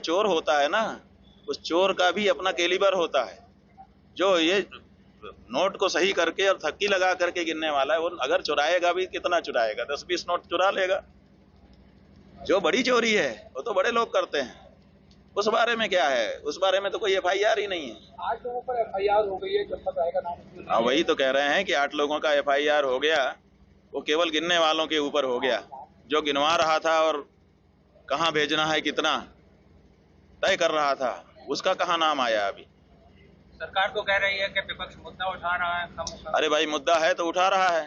चोर होता है ना, उस चोर का भी अपना कैलिबर होता है। जो ये नोट को सही करके और थक्की लगा करके गिनने वाला है, वो अगर चुराएगा भी कितना चुराएगा, 10-20 नोट चुरा लेगा। जो बड़ी चोरी है वो तो बड़े लोग करते हैं, उस बारे में क्या है, उस बारे में तो कोई FIR ही नहीं है। 8 लोगों पर FIR हो गई है, जब तक आएगा नाम। हाँ, वही तो कह रहे हैं कि 8 लोगों का FIR हो गया, वो केवल गिनने वालों के ऊपर हो गया। जो गिनवा रहा था और कहाँ भेजना है कितना तय कर रहा था, उसका कहाँ नाम आया अभी। सरकार तो कह रही है कि विपक्ष मुद्दा उठा रहा है कम। अरे भाई, मुद्दा है तो उठा रहा है,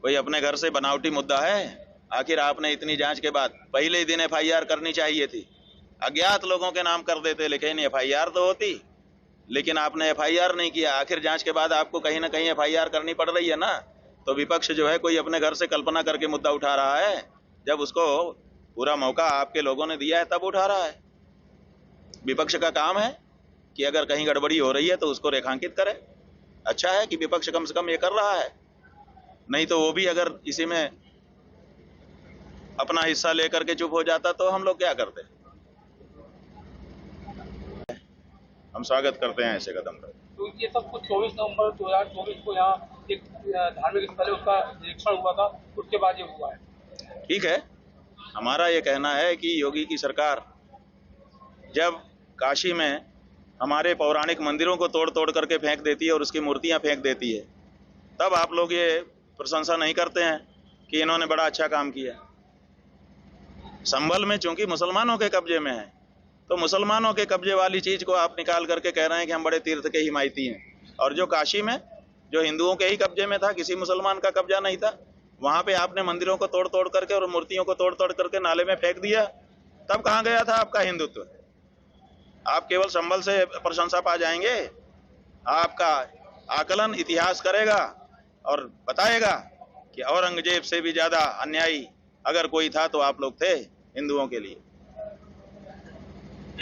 कोई अपने घर से बनावटी मुद्दा है? आखिर आपने इतनी जांच के बाद पहले ही दिन FIR करनी चाहिए थी। अज्ञात लोगों के नाम कर देते, लेकिन FIR तो होती, लेकिन आपने FIR नहीं किया। आखिर जांच के बाद आपको कहीं ना कहीं FIR करनी पड़ रही है ना। तो विपक्ष जो है कोई अपने घर से कल्पना करके मुद्दा उठा रहा है, जब उसको पूरा मौका आपके लोगों ने दिया है तब उठा रहा है। विपक्ष का काम है कि अगर कहीं गड़बड़ी हो रही है तो उसको रेखांकित करे। अच्छा है कि विपक्ष कम से कम ये कर रहा है, नहीं तो वो भी अगर इसी में अपना हिस्सा लेकर के चुप हो जाता तो हम लोग क्या करते। हम स्वागत करते हैं ऐसे कदम का। तो ये सब कुछ 24 नवंबर 2024 को यहाँ एक धार्मिक स्थल है, उसका निरीक्षण हुआ था, उसके बाद ये हुआ है। ठीक है, हमारा ये कहना है कि योगी की सरकार जब काशी में हमारे पौराणिक मंदिरों को तोड़ तोड़ करके फेंक देती है और उसकी मूर्तियां फेंक देती है, तब आप लोग ये प्रशंसा नहीं करते हैं कि इन्होंने बड़ा अच्छा काम किया। संभल में चूंकि मुसलमानों के कब्जे में है, तो मुसलमानों के कब्जे वाली चीज को आप निकाल करके कह रहे हैं कि हम बड़े तीर्थ के हिमायती हैं। और जो काशी में जो हिंदुओं के ही कब्जे में था, किसी मुसलमान का कब्जा नहीं था, वहां पे आपने मंदिरों को तोड़ तोड़ करके और मूर्तियों को तोड़ तोड़ करके नाले में फेंक दिया, तब कहाँ गया था आपका हिंदुत्व? आप केवल संभल से प्रशंसा पा जाएंगे? आपका आकलन इतिहास करेगा और बताएगा कि औरंगजेब से भी ज्यादा अन्यायी अगर कोई था तो आप लोग थे हिंदुओं के लिए।